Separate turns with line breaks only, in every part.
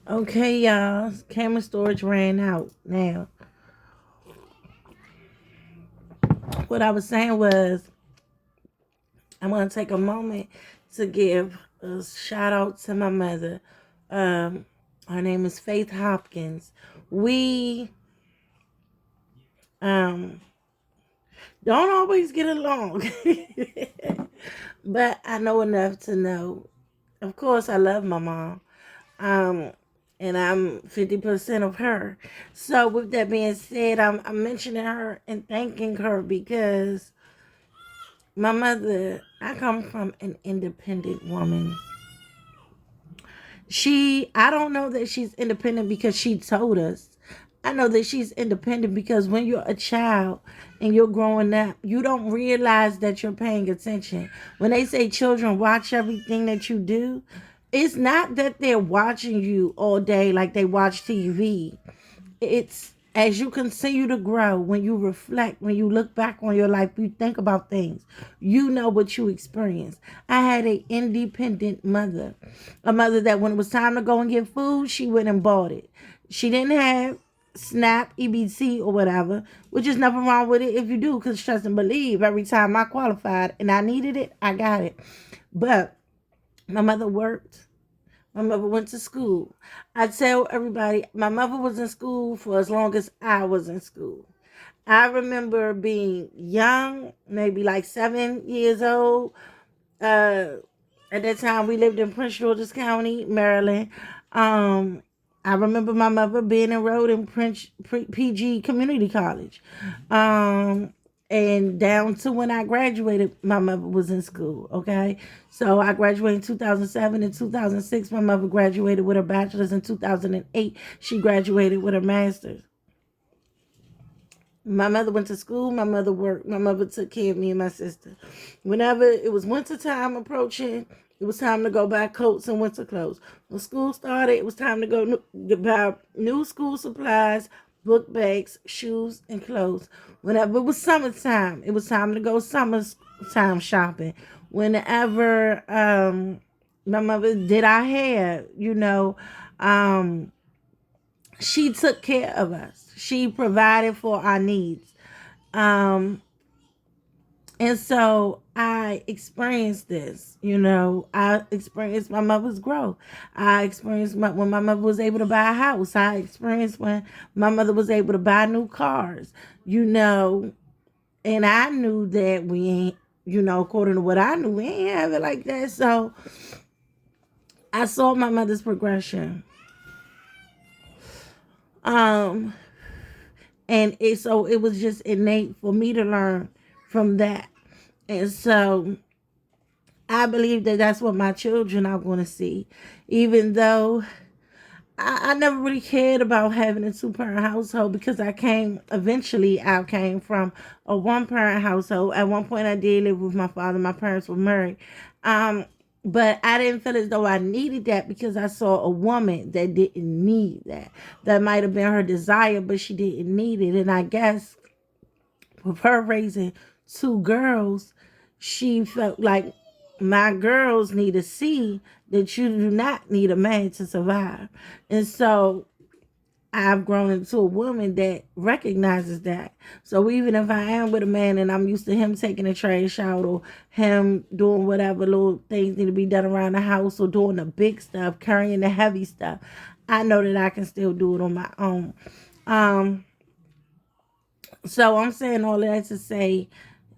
Okay, y'all. Camera storage ran out. Now, what I was saying was, I'm going to take a moment to give a shout out to my mother. Um, Her name is Faith Hopkins. We um, don't always get along, but I know enough to know. Of course, I love my mom. Um, and I'm 50% of her. So with that being said, I'm mentioning her and thanking her because my mother, I come from an independent woman. I don't know that she's independent because she told us. I know that she's independent because when you're a child and you're growing up, you don't realize that you're paying attention. When they say children watch everything that you do, it's not that they're watching you all day like they watch TV. It's as you continue to grow, when you reflect, when you look back on your life, you think about things, you know what you experienced. I had an independent mother, a mother that when it was time to go and get food, she went and bought it. She didn't have SNAP, EBT, or whatever, which is nothing wrong with it if you do, because trust and believe, every time I qualified and I needed it, I got it. But my mother worked. My mother went to school. I tell everybody, my mother was in school for as long as I was in school. I remember being young, maybe like 7 years old. Uh, at that time, we lived in Prince George's County, Maryland. Um, I remember my mother being enrolled in PG Community College. Um, and down to when I graduated, my mother was in school. Okay. So I graduated in 2007. In 2006, my mother graduated with her bachelor's. In 2008, she graduated with her master's. My mother went to school. My mother worked. My mother took care of me and my sister. Whenever it was winter time approaching, it was time to go buy coats and winter clothes. When school started, it was time to go to buy new school supplies, book bags, shoes, and clothes. Whenever it was summertime, it was time to go summertime shopping. Whenever my mother did our hair, um, she took care of us. She provided for our needs. Um, and so I experienced this, I experienced my mother's growth. I experienced when my mother was able to buy a house. I experienced when my mother was able to buy new cars, and I knew that we ain't, according to what I knew, we ain't have it like that. So I saw my mother's progression. Um, so it was just innate for me to learn from that. And so I believe that that's what my children are going to see, even though I never really cared about having a two-parent household because I came from a one-parent household. At one point I did live with my father. My parents were married. Um, but I didn't feel as though I needed that because I saw a woman that didn't need that. That might have been her desire, but she didn't need it. And I guess with her raising two girls, she felt like my girls need to see that you do not need a man to survive. And so I've grown into a woman that recognizes that. So even if I am with a man and I'm used to him taking the trash out or him doing whatever little things need to be done around the house or doing the big stuff, carrying the heavy stuff, I know that I can still do it on my own. Um, so I'm saying all that to say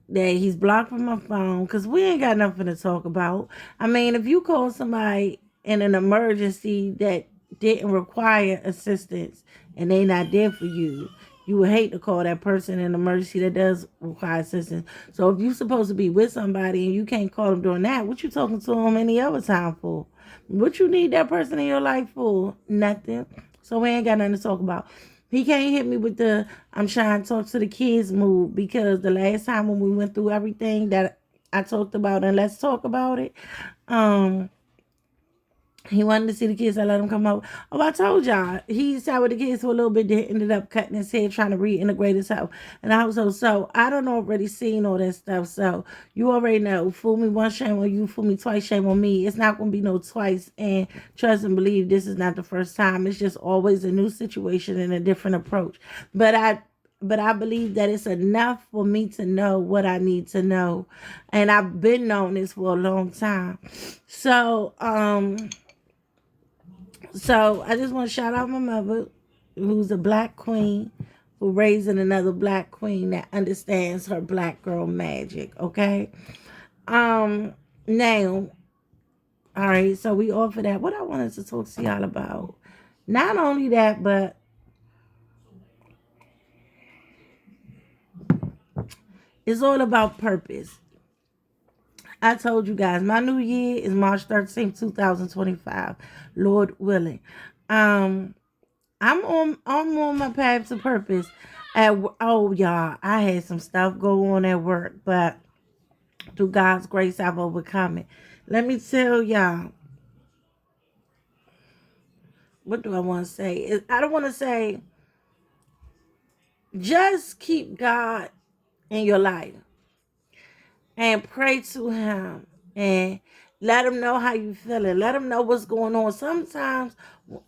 that he's blocked from my phone because we ain't got nothing to talk about. I mean, if you call somebody in an emergency that didn't require assistance and they not there for you, you would hate to call that person in an emergency that does require assistance. So if you're supposed to be with somebody and you can't call them during that, what you talking to them any other time for? What you need that person in your life for? Nothing. So we ain't got nothing to talk about. He can't hit me with the I'm trying to talk to the kids move because the last time when we went through everything that I talked about and let's talk about it, um, He wanted to see the kids. I let him come over. Oh, I told y'all. He sat with the kids for a little bit. Then ended up cutting his hair, trying to reintegrate himself in the household. So I don't already seen all that stuff. So you already know. Fool me once, shame on you. Fool me twice, shame on me. It's not going to be no twice. And trust and believe this is not the first time. It's just always a new situation and a different approach. But I believe that it's enough for me to know what I need to know. And I've been knowing this for a long time. So I just want to shout out my mother, who's a black queen, for raising another black queen that understands her black girl magic. Okay. Now, all right. So we offer that. What I wanted to talk to y'all about. Not only that, but it's all about purpose. I told you guys, my new year is March 13th, 2025. Lord willing. Um, I'm on my path to purpose. Oh y'all, I had some stuff go on at work, but through God's grace, I've overcome it. Let me tell y'all, what do I want to say? I don't want to say just keep God in your life and pray to Him and let Him know how you feeling. Let Him know what's going on. Sometimes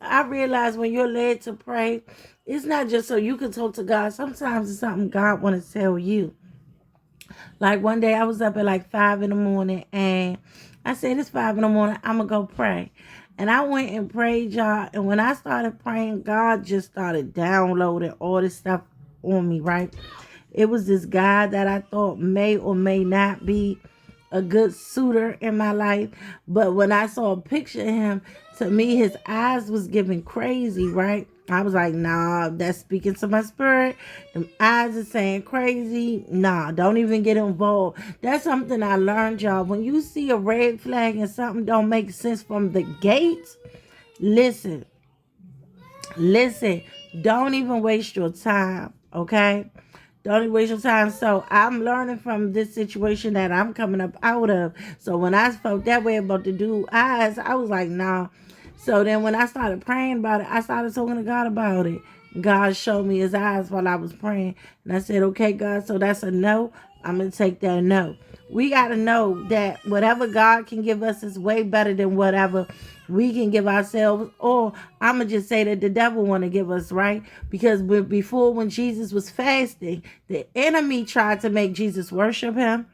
I realize when you're led to pray, it's not just so you can talk to God. Sometimes it's something God want to tell you. Like one day I was up at like 5 in the morning and I said, it's 5 in the morning, I'm going to go pray. And I went and prayed, y'all. And when I started praying, God just started downloading all this stuff on me, right? It was this guy that I thought may or may not be a good suitor in my life. But when I saw a picture of him, to me, his eyes was giving crazy, right? I was like, nah, that's speaking to my spirit. Them eyes are saying crazy. Nah, don't even get involved. That's something I learned, y'all. When you see a red flag and something don't make sense from the gate, listen. Don't even waste your time, okay? Don't even waste your time. So I'm learning from this situation that I'm coming up out of. So when I felt that way about the dude eyes, I was like, nah. So then when I started praying about it, I started talking to God about it. God showed me his eyes while I was praying. And I said, okay, God, so that's a no. I'm going to take that no. We got to know that whatever God can give us is way better than whatever we can give ourselves. Or I'm going to just say that the devil want to give us, right? Because before, when Jesus was fasting, the enemy tried to make Jesus worship him.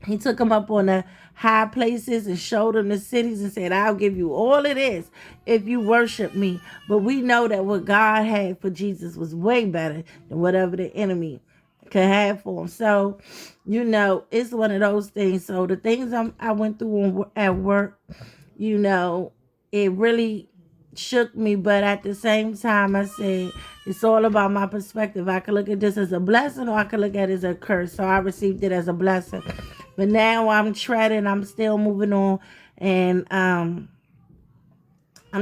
He took him up on the high places and showed him the cities and said, I'll give you all of this if you worship me. But we know that what God had for Jesus was way better than whatever the enemy could have for him. So, it's one of those things. So the things I went through at work, it really shook me. But at the same time, I said, it's all about my perspective. I could look at this as a blessing or I could look at it as a curse. So I received it as a blessing. But now I'm treading, I'm still moving on, and I'm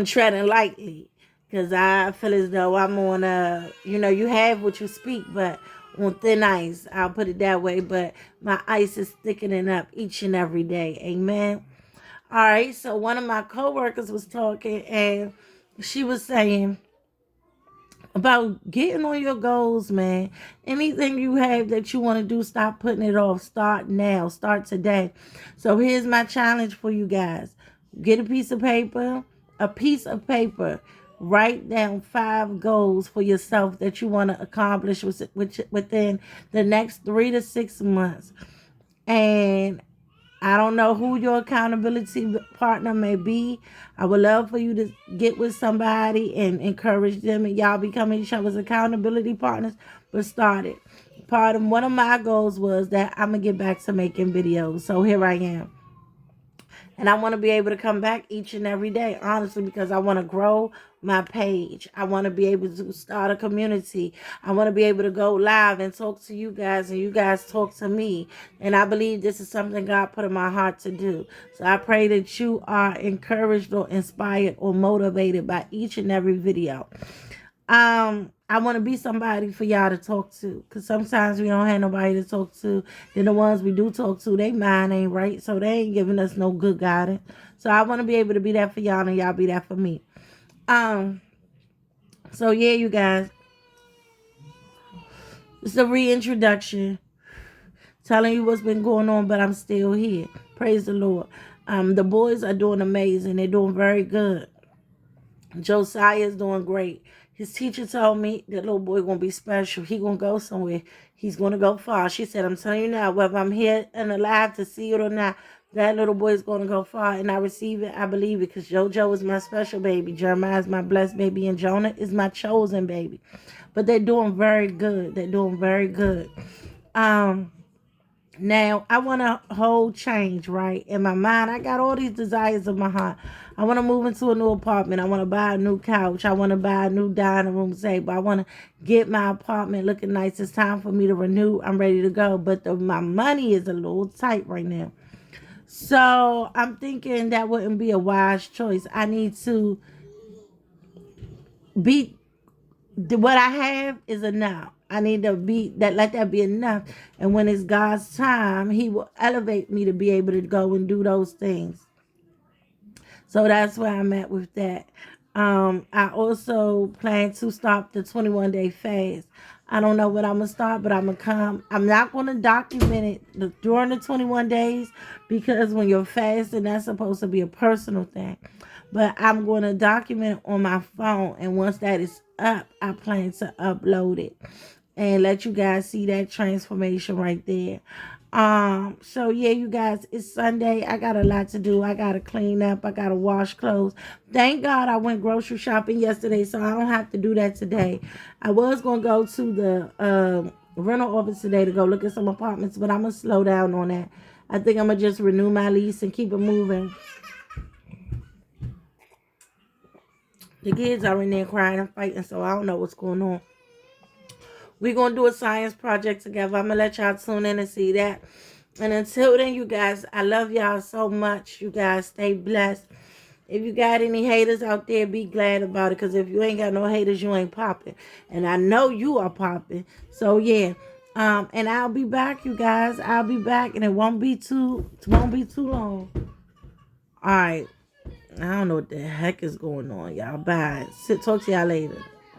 treading lightly because I feel as though I'm on you have what you speak, but on thin ice. I'll put it that way. But my ice is thickening up each and every day. Amen. All right. So one of my coworkers was talking, and she was saying about getting on your goals, man. Anything you have that you want to do, stop putting it off. Start now. Start today. So here's my challenge for you guys. Get a piece of paper. Write down 5 goals for yourself that you want to accomplish within the next 3 to 6 months. And I don't know who your accountability partner may be. I would love for you to get with somebody and encourage them and y'all becoming each other's accountability partners. But start it. One of my goals was that I'm going to get back to making videos. So here I am. And I want to be able to come back each and every day, honestly, because I want to grow my page. I want to be able to start a community. I want to be able to go live and talk to you guys and you guys talk to me. And I believe this is something God put in my heart to do. So I pray that you are encouraged or inspired or motivated by each and every video. I want to be somebody for y'all to talk to, because sometimes we don't have nobody to talk to. Then the ones we do talk to, they mind ain't right, so they ain't giving us no good guidance. So I want to be able to be that for y'all, and y'all be that for me. So yeah, you guys, it's a reintroduction, telling you what's been going on, but I'm still here. Praise the Lord. The boys are doing amazing. They're doing very good. Josiah's doing great. His teacher told me that little boy gonna be special. He gonna go somewhere. He's gonna go far. She said, I'm telling you now, whether I'm here and alive to see it or not, that little boy is gonna go far. And I receive it. I believe it, because JoJo is my special baby. Jeremiah is my blessed baby, and Jonah is my chosen baby. But they're doing very good. They're doing very good. Now, I want a whole change, right? In my mind, I got all these desires in my heart. I want to move into a new apartment. I want to buy a new couch. I want to buy a new dining room table. I want to get my apartment looking nice. It's time for me to renew. I'm ready to go. But my money is a little tight right now. So I'm thinking that wouldn't be a wise choice. I need to be, what I have is enough. I need to be that, let that be enough. And when it's God's time, He will elevate me to be able to go and do those things. So that's where I'm at with that. I also plan to stop the 21-day fast. I don't know what I'm gonna start, but I'm gonna come. I'm not gonna document it during the 21 days, because when you're fasting, that's supposed to be a personal thing. But I'm gonna document it on my phone, and once that is up, I plan to upload it and let you guys see that transformation right there. So yeah, you guys, it's Sunday. I got a lot to do. I gotta clean up. I gotta wash clothes. Thank God I went grocery shopping yesterday, so I don't have to do that today. I was gonna go to the rental office today to go look at some apartments, but I'm gonna slow down on that. I think I'm gonna just renew my lease and keep it moving. The kids are in there crying and fighting, so I don't know what's going on. We're going to do a science project together. I'm going to let y'all tune in and see that. And until then, you guys, I love y'all so much. You guys stay blessed. If you got any haters out there, be glad about it. Because if you ain't got no haters, you ain't popping. And I know you are popping. So, yeah. And I'll be back, you guys. I'll be back. And it won't be too long. All right. I don't know what the heck is going on, y'all. Bye. Talk to y'all later.